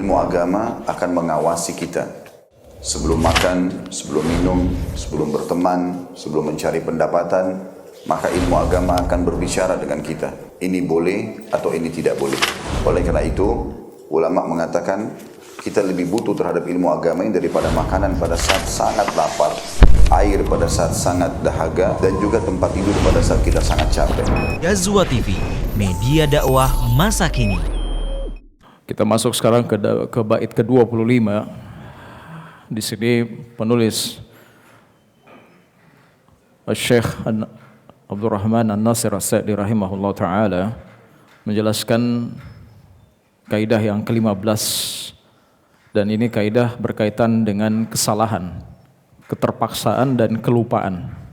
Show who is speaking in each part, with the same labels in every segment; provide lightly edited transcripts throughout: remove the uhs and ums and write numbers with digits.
Speaker 1: ilmu agama akan mengawasi kita. Sebelum makan, sebelum minum, sebelum berteman, sebelum mencari pendapatan, maka ilmu agama akan berbicara dengan kita. Ini boleh atau ini tidak boleh. Oleh karena itu, ulama mengatakan kita lebih butuh terhadap ilmu agama ini daripada makanan pada saat sangat lapar, air pada saat sangat dahaga, dan juga tempat tidur pada saat kita sangat capek.
Speaker 2: Ghazwa TV, media dakwah masa kini.
Speaker 3: Kita masuk sekarang ke bait ke-25. Di sini penulis Syekh Abdurrahman An-Nasir As-Sa'di rahimahullah ta'ala menjelaskan kaidah yang ke-15, dan ini kaidah berkaitan dengan kesalahan, keterpaksaan dan kelupaan.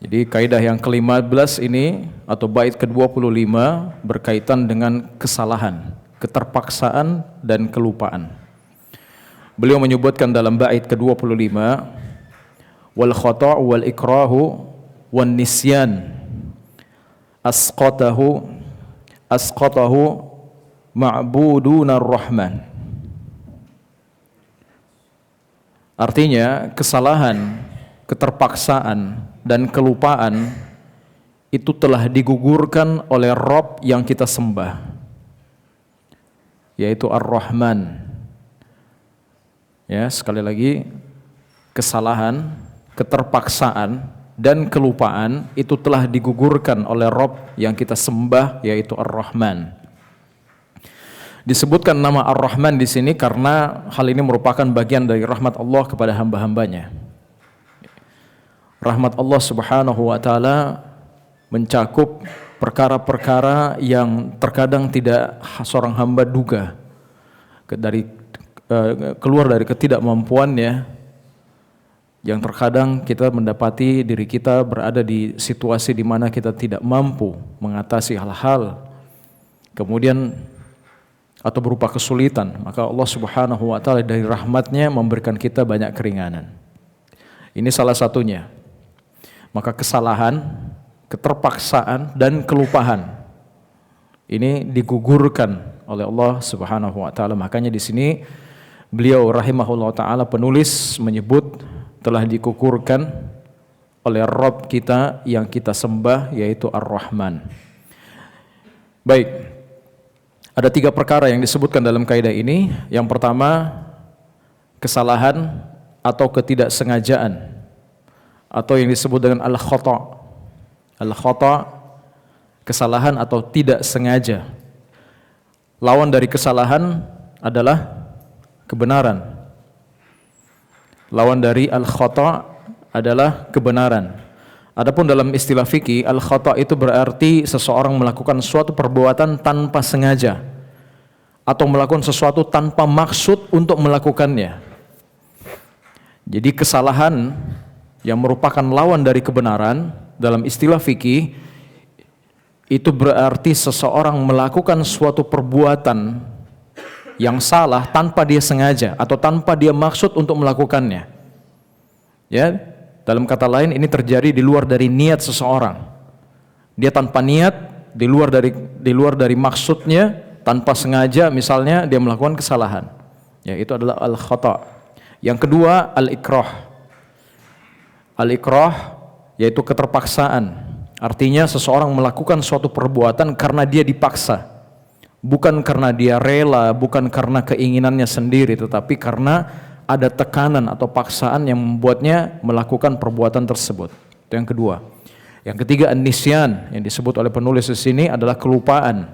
Speaker 3: Jadi kaidah yang ke-15 ini atau bait ke-25 berkaitan dengan kesalahan, keterpaksaan dan kelupaan. Beliau menyebutkan dalam bait ke-25, wal khata' wal ikrahu wan nisyan asqatahu ma'budunar rahman. Artinya kesalahan, keterpaksaan dan kelupaan itu telah digugurkan oleh Rabb yang kita sembah, yaitu Ar-Rahman. Ya, sekali lagi, kesalahan, keterpaksaan dan kelupaan itu telah digugurkan oleh Rabb yang kita sembah, yaitu Ar-Rahman. Disebutkan nama Ar-Rahman di sini karena hal ini merupakan bagian dari rahmat Allah kepada hamba-hambanya. Rahmat Allah Subhanahu wa taala mencakup perkara-perkara yang terkadang tidak seorang hamba duga, keluar dari ketidakmampuannya, yang terkadang kita mendapati diri kita berada di situasi di mana kita tidak mampu mengatasi hal-hal, kemudian atau berupa kesulitan, maka Allah Subhanahu wa taala dari rahmatnya memberikan kita banyak keringanan. Ini salah satunya. Maka kesalahan, keterpaksaan dan kelupaan ini digugurkan oleh Allah Subhanahu wa taala. Makanya di sini beliau rahimahullah taala penulis menyebut telah digugurkan oleh Rabb kita yang kita sembah, yaitu Ar-Rahman. Baik. Ada 3 perkara yang disebutkan dalam kaidah ini. Yang pertama, kesalahan atau ketidaksengajaan, atau yang disebut dengan al-khata'. Al-khata', kesalahan atau tidak sengaja. Lawan dari kesalahan adalah kebenaran. Lawan dari al-khata' adalah kebenaran. Adapun dalam istilah fikih, al-khata' itu berarti seseorang melakukan suatu perbuatan tanpa sengaja atau melakukan sesuatu tanpa maksud untuk melakukannya. Jadi kesalahan yang merupakan lawan dari kebenaran dalam istilah fikih itu berarti seseorang melakukan suatu perbuatan yang salah tanpa dia sengaja atau tanpa dia maksud untuk melakukannya. Ya, dalam kata lain ini terjadi di luar dari niat seseorang. Dia tanpa niat, di luar dari maksudnya, tanpa sengaja, misalnya dia melakukan kesalahan. Ya, itu adalah al-khata'. Yang kedua, al-ikrah. Al-ikrah yaitu keterpaksaan. Artinya seseorang melakukan suatu perbuatan karena dia dipaksa. Bukan karena dia rela, bukan karena keinginannya sendiri, tetapi karena ada tekanan atau paksaan yang membuatnya melakukan perbuatan tersebut. Itu yang kedua. Yang ketiga, an-nisyan, yang disebut oleh penulis di sini adalah kelupaan.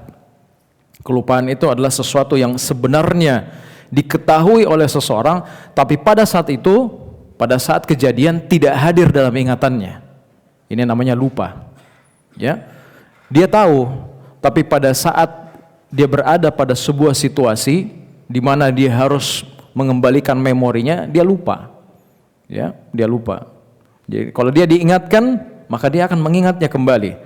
Speaker 3: Kelupaan itu adalah sesuatu yang sebenarnya diketahui oleh seseorang, tapi pada saat itu, pada saat kejadian tidak hadir dalam ingatannya. Ini namanya lupa. Ya, dia tahu, tapi pada saat dia berada pada sebuah situasi di mana dia harus mengembalikan memorinya, dia lupa. Ya, dia lupa. Jadi kalau dia diingatkan, maka dia akan mengingatnya kembali.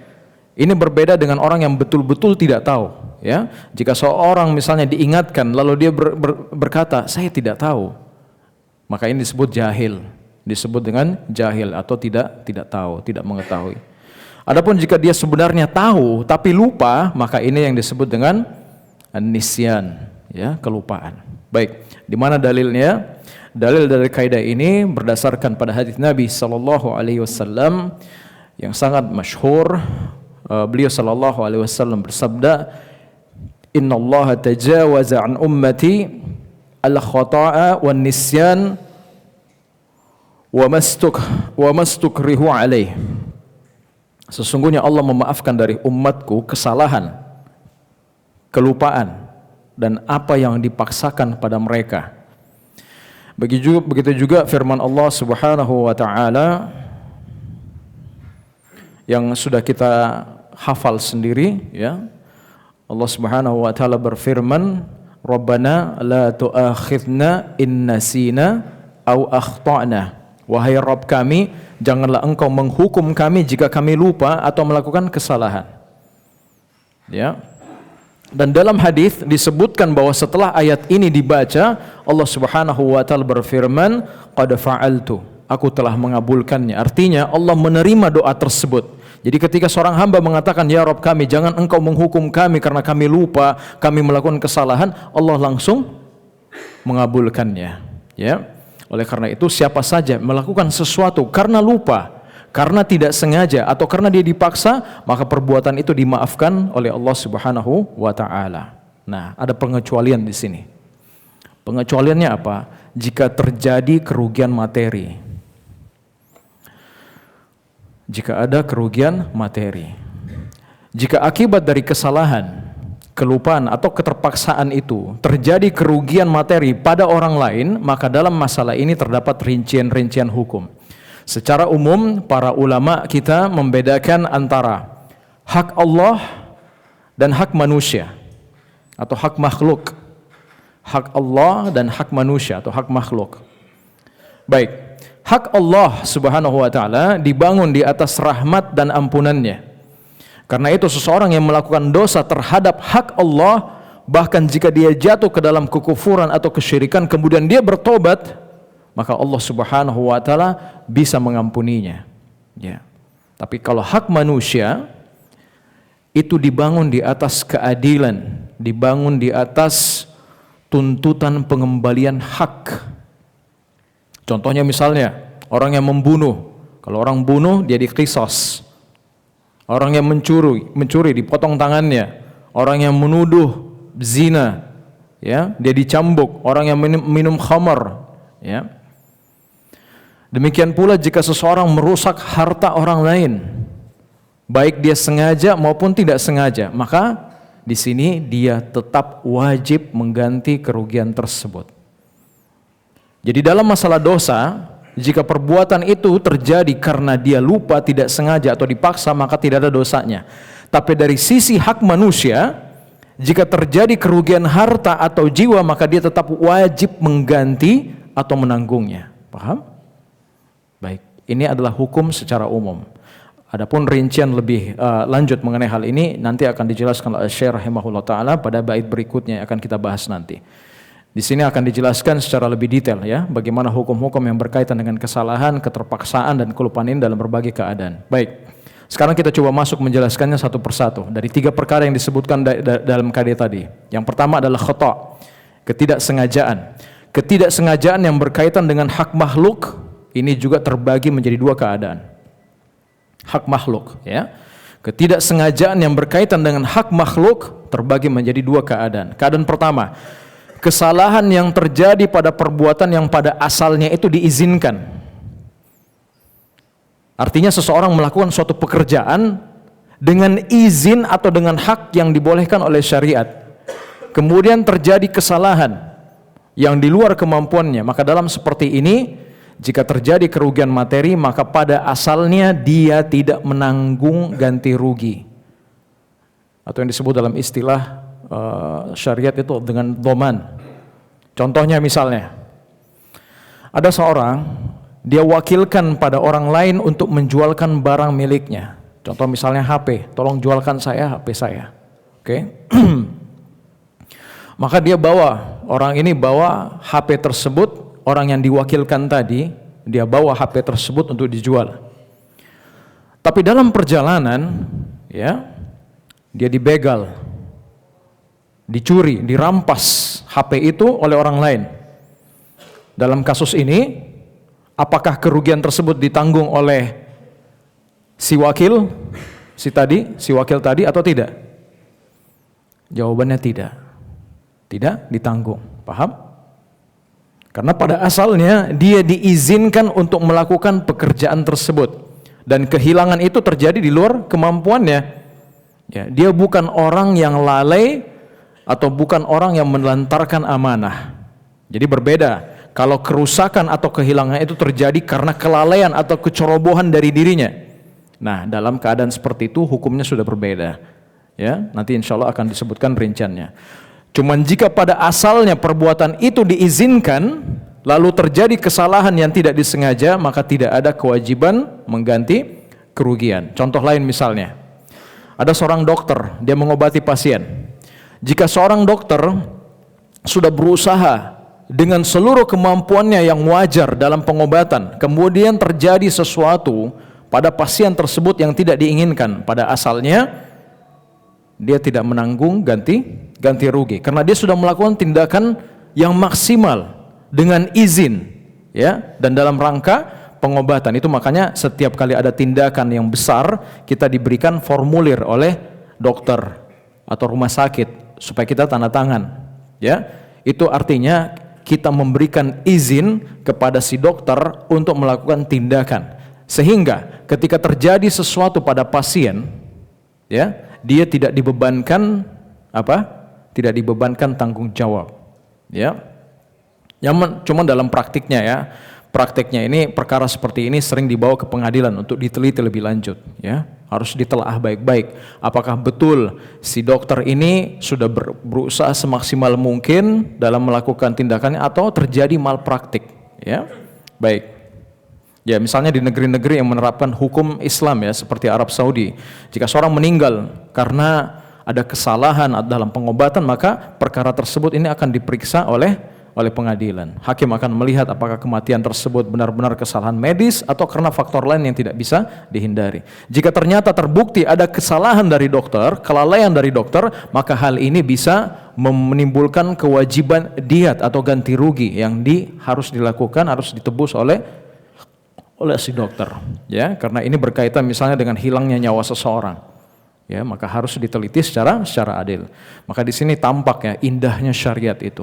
Speaker 3: Ini berbeda dengan orang yang betul-betul tidak tahu. Ya, jika seorang misalnya diingatkan lalu dia berkata, saya tidak tahu, maka ini disebut jahil, disebut dengan jahil atau tidak tahu, tidak mengetahui. Adapun jika dia sebenarnya tahu tapi lupa, maka ini yang disebut dengan an-nisyan, ya, kelupaan. Baik, di mana dalilnya? Dalil dari kaidah ini berdasarkan pada hadis Nabi sallallahu alaihi wasallam yang sangat masyhur. Beliau sallallahu alaihi wasallam bersabda, "Innallaha tajawaza an ummati al-khata'a wan nisyan wa mastukrihu alaih." Sesungguhnya Allah memaafkan dari umatku kesalahan, kelupaan, dan apa yang dipaksakan pada mereka. Begitu juga firman Allah Subhanahu wa taala yang sudah kita hafal sendiri, ya. Allah Subhanahu wa taala berfirman, "Rabbana la tu'akhidna in nasina aw akhtana." Wahai Rabb kami, janganlah Engkau menghukum kami jika kami lupa atau melakukan kesalahan. Ya. Dan dalam hadis disebutkan bahwa setelah ayat ini dibaca, Allah Subhanahu wa taala berfirman, "Qad fa'altu." Aku telah mengabulkannya. Artinya Allah menerima doa tersebut. Jadi ketika seorang hamba mengatakan, "Ya Rabb kami, jangan Engkau menghukum kami karena kami lupa, kami melakukan kesalahan," Allah langsung mengabulkannya. Ya. Oleh karena itu, siapa saja melakukan sesuatu karena lupa, karena tidak sengaja, atau karena dia dipaksa, maka perbuatan itu dimaafkan oleh Allah Subhanahu wa taala. Nah, ada pengecualian di sini. Pengecualiannya apa? Jika terjadi kerugian materi. Jika ada kerugian materi. Jika akibat dari kesalahan, kelupaan atau keterpaksaan itu terjadi kerugian materi pada orang lain, maka dalam masalah ini terdapat rincian-rincian hukum. Secara umum, para ulama kita membedakan antara hak Allah dan hak manusia atau hak makhluk. Hak Allah dan hak manusia atau hak makhluk. Baik, hak Allah Subhanahu wa taala dibangun di atas rahmat dan ampunannya. Karena itu seseorang yang melakukan dosa terhadap hak Allah, bahkan jika dia jatuh ke dalam kekufuran atau kesyirikan kemudian dia bertobat, maka Allah Subhanahu wa taala bisa mengampuninya. Ya. Tapi kalau hak manusia itu dibangun di atas keadilan, dibangun di atas tuntutan pengembalian hak. Contohnya misalnya orang yang membunuh, kalau orang bunuh dia diqisas. Orang yang mencuri dipotong tangannya. Orang yang menuduh zina, ya, dia dicambuk. Orang yang minum khamar, ya. Demikian pula jika seseorang merusak harta orang lain, baik dia sengaja maupun tidak sengaja, maka di sini dia tetap wajib mengganti kerugian tersebut. Jadi dalam masalah dosa, jika perbuatan itu terjadi karena dia lupa, tidak sengaja atau dipaksa, maka tidak ada dosanya. Tapi dari sisi hak manusia, jika terjadi kerugian harta atau jiwa, maka dia tetap wajib mengganti atau menanggungnya. Paham? Baik, ini adalah hukum secara umum. Adapun rincian lebih lanjut mengenai hal ini nanti akan dijelaskan oleh Syekh rahimahullah taala pada bait berikutnya yang akan kita bahas nanti. Di sini akan dijelaskan secara lebih detail, ya, bagaimana hukum-hukum yang berkaitan dengan kesalahan, keterpaksaan dan kelupaan ini dalam berbagai keadaan. Baik, sekarang kita coba masuk menjelaskannya satu persatu dari 3 perkara yang disebutkan dalam kaidah tadi. Yang pertama adalah khata', ketidaksengajaan. Ketidaksengajaan yang berkaitan dengan hak makhluk ini juga terbagi menjadi 2 keadaan. Hak makhluk, ya. Ketidaksengajaan yang berkaitan dengan hak makhluk terbagi menjadi 2 keadaan. Keadaan pertama, kesalahan yang terjadi pada perbuatan yang pada asalnya itu diizinkan. Artinya seseorang melakukan suatu pekerjaan dengan izin atau dengan hak yang dibolehkan oleh syariat. Kemudian terjadi kesalahan yang di luar kemampuannya, maka dalam seperti ini, jika terjadi kerugian materi, maka pada asalnya dia tidak menanggung ganti rugi. Atau yang disebut dalam istilah syariat itu dengan doman. Contohnya misalnya, ada seorang, dia wakilkan pada orang lain untuk menjualkan barang miliknya. Contoh misalnya HP, tolong jualkan saya HP saya. Oke. Maka dia orang ini bawa HP tersebut, orang yang diwakilkan tadi, dia bawa HP tersebut untuk dijual. Tapi dalam perjalanan, ya, dia dibegal, dicuri, dirampas HP itu oleh orang lain. Dalam kasus ini, apakah kerugian tersebut ditanggung oleh si wakil tadi atau tidak? Jawabannya tidak. Tidak ditanggung. Paham? Karena pada asalnya dia diizinkan untuk melakukan pekerjaan tersebut dan kehilangan itu terjadi di luar kemampuannya. Ya, dia bukan orang yang lalai atau bukan orang yang menelantarkan amanah. Jadi berbeda. Kalau kerusakan atau kehilangan itu terjadi karena kelalaian atau kecerobohan dari dirinya. Nah, dalam keadaan seperti itu hukumnya sudah berbeda. Ya, nanti insya Allah akan disebutkan rinciannya. Cuman jika pada asalnya perbuatan itu diizinkan, lalu terjadi kesalahan yang tidak disengaja, maka tidak ada kewajiban mengganti kerugian. Contoh lain misalnya, ada seorang dokter, dia mengobati pasien. Jika seorang dokter sudah berusaha dengan seluruh kemampuannya yang wajar dalam pengobatan, kemudian terjadi sesuatu pada pasien tersebut yang tidak diinginkan pada asalnya, dia tidak menanggung ganti rugi karena dia sudah melakukan tindakan yang maksimal dengan izin, ya, dan dalam rangka pengobatan. Itu makanya setiap kali ada tindakan yang besar kita diberikan formulir oleh dokter atau rumah sakit supaya kita tanda tangan, ya. Itu artinya kita memberikan izin kepada si dokter untuk melakukan tindakan, sehingga ketika terjadi sesuatu pada pasien, ya, dia tidak dibebankan tidak dibebankan tanggung jawab, ya. Cuma dalam praktiknya, ya, praktiknya ini perkara seperti ini sering dibawa ke pengadilan untuk diteliti lebih lanjut, ya. Harus ditelaah baik-baik apakah betul si dokter ini sudah berusaha semaksimal mungkin dalam melakukan tindakannya atau terjadi malpraktik, ya. Baik. Ya, misalnya di negeri-negeri yang menerapkan hukum Islam, ya, seperti Arab Saudi, jika seorang meninggal karena ada kesalahan dalam pengobatan, maka perkara tersebut ini akan diperiksa oleh pengadilan. Hakim akan melihat apakah kematian tersebut benar-benar kesalahan medis atau karena faktor lain yang tidak bisa dihindari. Jika ternyata terbukti ada kesalahan dari dokter, kelalaian dari dokter, maka hal ini bisa menimbulkan kewajiban diat atau ganti rugi yang harus dilakukan, harus ditebus oleh si dokter, ya, karena ini berkaitan misalnya dengan hilangnya nyawa seseorang, ya, maka harus diteliti secara adil. Maka di sini tampak, ya, indahnya syariat itu,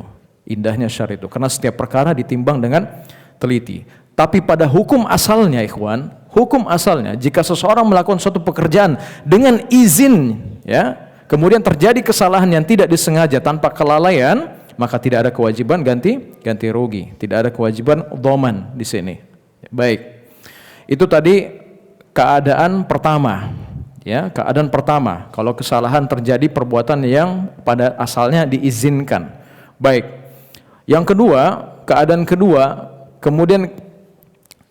Speaker 3: karena setiap perkara ditimbang dengan teliti. Tapi pada hukum asalnya, ikhwan, hukum asalnya jika seseorang melakukan suatu pekerjaan dengan izin, ya, kemudian terjadi kesalahan yang tidak disengaja tanpa kelalaian, maka tidak ada kewajiban ganti rugi, tidak ada kewajiban dhaman di sini. Baik. Itu tadi keadaan pertama, ya, keadaan pertama kalau kesalahan terjadi perbuatan yang pada asalnya diizinkan. Baik. Yang kedua, keadaan kedua, kemudian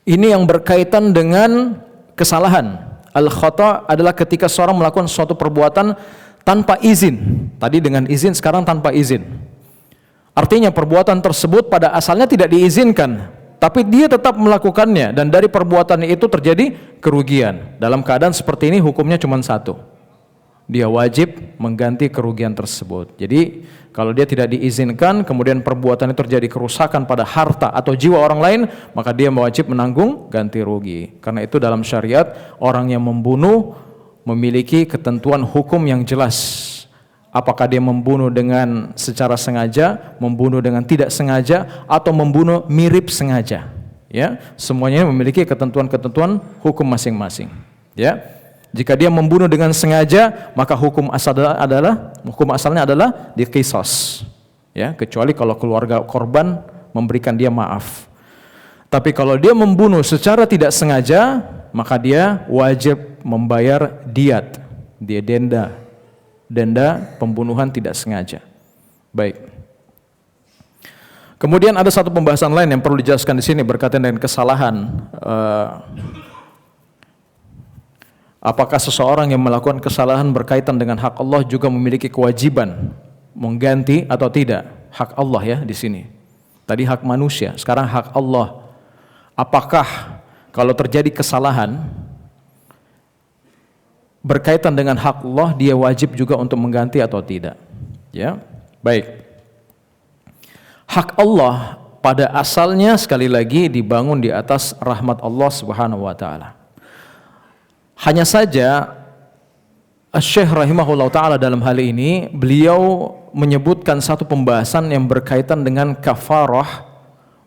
Speaker 3: ini yang berkaitan dengan kesalahan. Al-khata' adalah ketika seorang melakukan suatu perbuatan tanpa izin. Tadi dengan izin, sekarang tanpa izin. Artinya perbuatan tersebut pada asalnya tidak diizinkan, tapi dia tetap melakukannya dan dari perbuatan itu terjadi kerugian. Dalam keadaan seperti ini hukumnya cuma satu. Dia wajib mengganti kerugian tersebut. Jadi kalau dia tidak diizinkan kemudian perbuatan itu terjadi kerusakan pada harta atau jiwa orang lain, maka dia wajib menanggung ganti rugi. Karena itu dalam syariat orang yang membunuh memiliki ketentuan hukum yang jelas. Apakah dia membunuh dengan secara sengaja, membunuh dengan tidak sengaja, atau membunuh mirip sengaja, ya, semuanya memiliki ketentuan-ketentuan hukum masing-masing, ya. Jika dia membunuh dengan sengaja, maka hukum asalnya adalah diqisas, ya, kecuali kalau keluarga korban memberikan dia maaf. Tapi kalau dia membunuh secara tidak sengaja, maka dia wajib membayar diat, dia denda pembunuhan tidak sengaja. Baik. Kemudian ada satu pembahasan lain yang perlu dijelaskan di sini berkaitan dengan kesalahan. Apakah seseorang yang melakukan kesalahan berkaitan dengan hak Allah juga memiliki kewajiban mengganti atau tidak? Hak Allah, ya, di sini. Tadi hak manusia, sekarang hak Allah. Apakah kalau terjadi kesalahan berkaitan dengan hak Allah, dia wajib juga untuk mengganti atau tidak, ya. Baik. Hak Allah pada asalnya sekali lagi dibangun di atas rahmat Allah Subhanahu wa taala. Hanya saja Syekh rahimahullah taala dalam hal ini beliau menyebutkan satu pembahasan yang berkaitan dengan kafarah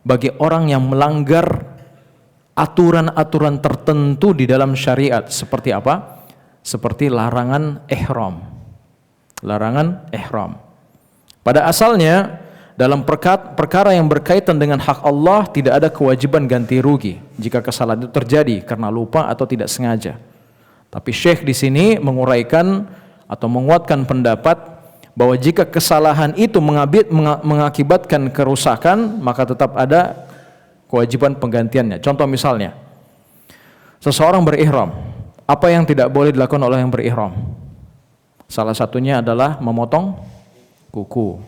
Speaker 3: bagi orang yang melanggar aturan-aturan tertentu di dalam syariat. Seperti apa? Seperti larangan ihram. Larangan ihram. Pada asalnya dalam perkara yang berkaitan dengan hak Allah tidak ada kewajiban ganti rugi jika kesalahan itu terjadi karena lupa atau tidak sengaja. Tapi Syekh di sini menguraikan atau menguatkan pendapat bahwa jika kesalahan itu mengakibatkan kerusakan, maka tetap ada kewajiban penggantiannya. Contoh misalnya, seseorang berihram, apa yang tidak boleh dilakukan oleh yang berihram? Salah satunya adalah memotong kuku,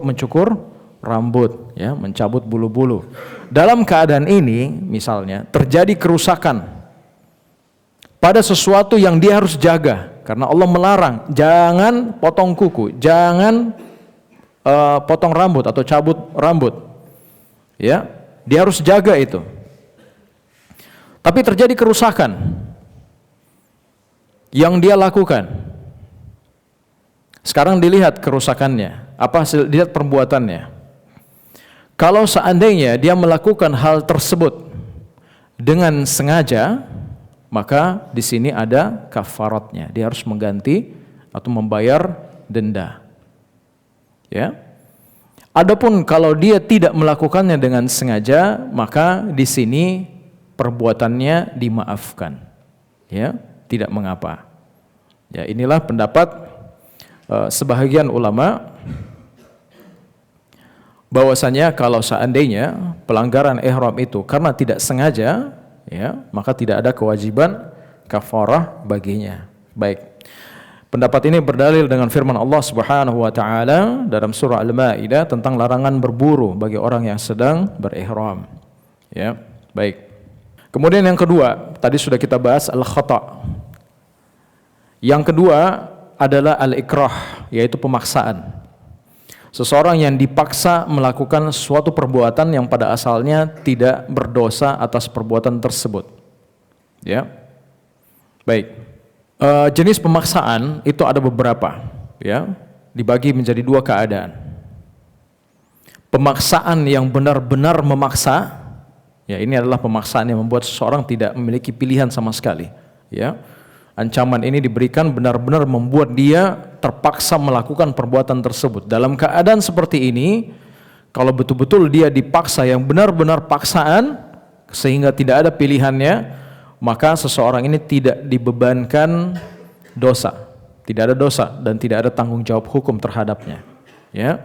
Speaker 3: mencukur rambut, ya, mencabut bulu-bulu. Dalam keadaan ini, misalnya terjadi kerusakan pada sesuatu yang dia harus jaga, karena Allah melarang, jangan potong kuku, jangan potong rambut atau cabut rambut, ya, dia harus jaga itu. Tapi terjadi kerusakan yang dia lakukan. Sekarang dilihat kerusakannya, apa hasil, dilihat perbuatannya. Kalau seandainya dia melakukan hal tersebut dengan sengaja, maka di sini ada kafaratnya. Dia harus mengganti atau membayar denda. Ya. Adapun kalau dia tidak melakukannya dengan sengaja, maka di sini perbuatannya dimaafkan. Ya, tidak mengapa. Ya, inilah pendapat sebahagian ulama bahwasanya kalau seandainya pelanggaran ihram itu karena tidak sengaja, ya, maka tidak ada kewajiban kafarah baginya. Baik. Pendapat ini berdalil dengan firman Allah Subhanahu wa taala dalam surah Al-Maidah tentang larangan berburu bagi orang yang sedang berihram. Ya, baik. Kemudian yang kedua, tadi sudah kita bahas al-khata'. Yang kedua adalah al-ikrah, yaitu pemaksaan. Seseorang yang dipaksa melakukan suatu perbuatan yang pada asalnya tidak berdosa atas perbuatan tersebut. Ya, baik. Jenis pemaksaan itu ada beberapa, ya, dibagi menjadi dua keadaan. Pemaksaan yang benar-benar memaksa, ya, ini adalah pemaksaan yang membuat seseorang tidak memiliki pilihan sama sekali. Ya, ancaman ini diberikan benar-benar membuat dia terpaksa melakukan perbuatan tersebut. Dalam keadaan seperti ini, kalau betul-betul dia dipaksa yang benar-benar paksaan sehingga tidak ada pilihannya, maka seseorang ini tidak dibebankan dosa, tidak ada dosa dan tidak ada tanggung jawab hukum terhadapnya. Ya,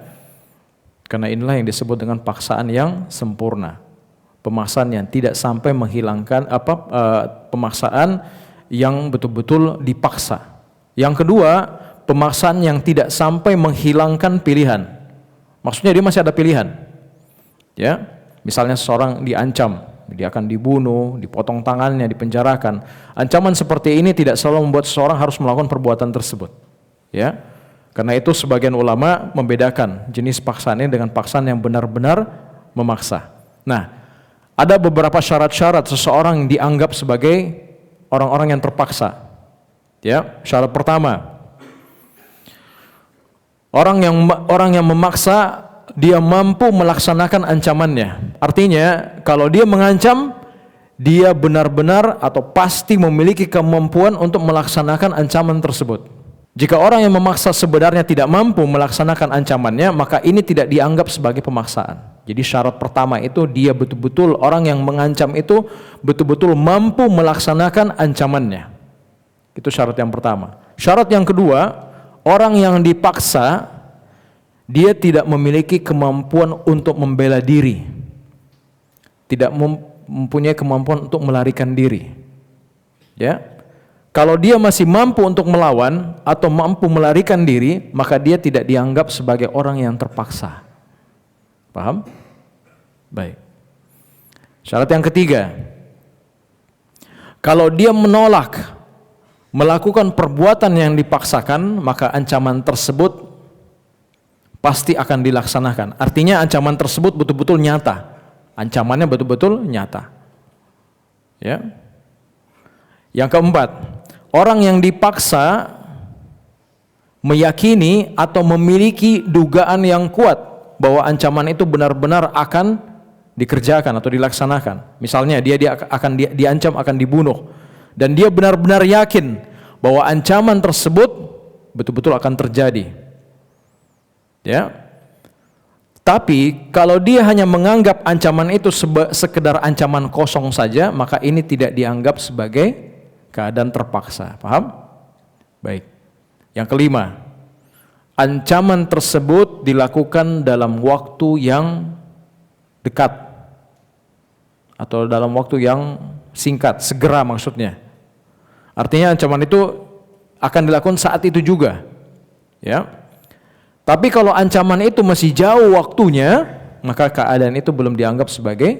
Speaker 3: karena inilah yang disebut dengan paksaan yang sempurna, pemaksaan yang tidak sampai menghilangkan pemaksaan yang betul-betul dipaksa. Yang kedua, pemaksaan yang tidak sampai menghilangkan pilihan. Maksudnya dia masih ada pilihan. Ya, misalnya seseorang diancam, dia akan dibunuh, dipotong tangannya, dipenjarakan. Ancaman seperti ini tidak selalu membuat seseorang harus melakukan perbuatan tersebut. Ya, karena itu sebagian ulama membedakan jenis paksaan ini dengan paksaan yang benar-benar memaksa. Nah, ada beberapa syarat-syarat seseorang dianggap sebagai orang-orang yang terpaksa. Ya, syarat pertama, orang yang memaksa dia mampu melaksanakan ancamannya. Artinya, kalau dia mengancam, dia benar-benar atau pasti memiliki kemampuan untuk melaksanakan ancaman tersebut. Jika orang yang memaksa sebenarnya tidak mampu melaksanakan ancamannya, maka ini tidak dianggap sebagai pemaksaan. Jadi syarat pertama itu dia betul-betul, orang yang mengancam itu betul-betul mampu melaksanakan ancamannya. Itu syarat yang pertama. Syarat yang kedua, orang yang dipaksa dia tidak memiliki kemampuan untuk membela diri, tidak mempunyai kemampuan untuk melarikan diri. Ya, kalau dia masih mampu untuk melawan atau mampu melarikan diri, maka dia tidak dianggap sebagai orang yang terpaksa. Paham? Baik. Syarat yang ketiga, kalau dia menolak melakukan perbuatan yang dipaksakan, maka ancaman tersebut pasti akan dilaksanakan. Artinya ancaman tersebut betul-betul nyata. Ancamannya betul-betul nyata. Ya. Yang keempat, orang yang dipaksa meyakini atau memiliki dugaan yang kuat bahwa ancaman itu benar-benar akan dikerjakan atau dilaksanakan. Misalnya dia akan diancam akan dibunuh dan dia benar-benar yakin bahwa ancaman tersebut betul-betul akan terjadi. Ya. Tapi kalau dia hanya menganggap ancaman itu sekedar ancaman kosong saja, maka ini tidak dianggap sebagai keadaan terpaksa. Paham? Baik. Yang kelima, ancaman tersebut dilakukan dalam waktu yang dekat atau dalam waktu yang singkat, segera maksudnya. Artinya ancaman itu akan dilakukan saat itu juga. Ya. Tapi kalau ancaman itu masih jauh waktunya, maka keadaan itu belum dianggap sebagai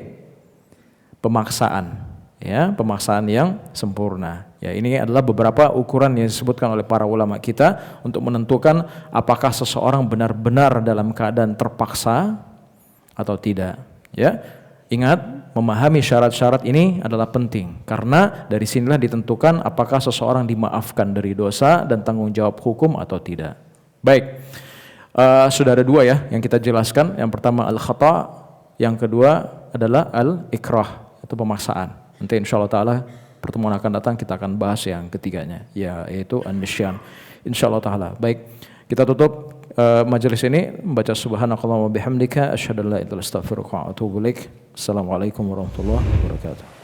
Speaker 3: pemaksaan, ya, pemaksaan yang sempurna. Ya, ini adalah beberapa ukuran yang disebutkan oleh para ulama kita untuk menentukan apakah seseorang benar-benar dalam keadaan terpaksa atau tidak. Ya, ingat, memahami syarat-syarat ini adalah penting karena dari sinilah ditentukan apakah seseorang dimaafkan dari dosa dan tanggung jawab hukum atau tidak. Baik. Sudah ada dua ya yang kita jelaskan. Yang pertama al-khata, yang kedua adalah al-ikrah, itu pemaksaan. Nanti insyaallah ta'ala pertemuan akan datang kita akan bahas yang ketiganya, yaitu an-nisyan, insyaallah ta'ala. Baik, kita tutup majelis ini membaca subhanakallahumma bihamdika asyhadu an la ilaha illa anta astaghfiruka wa atubu ilaik. Assalamualaikum warahmatullahi wabarakatuh.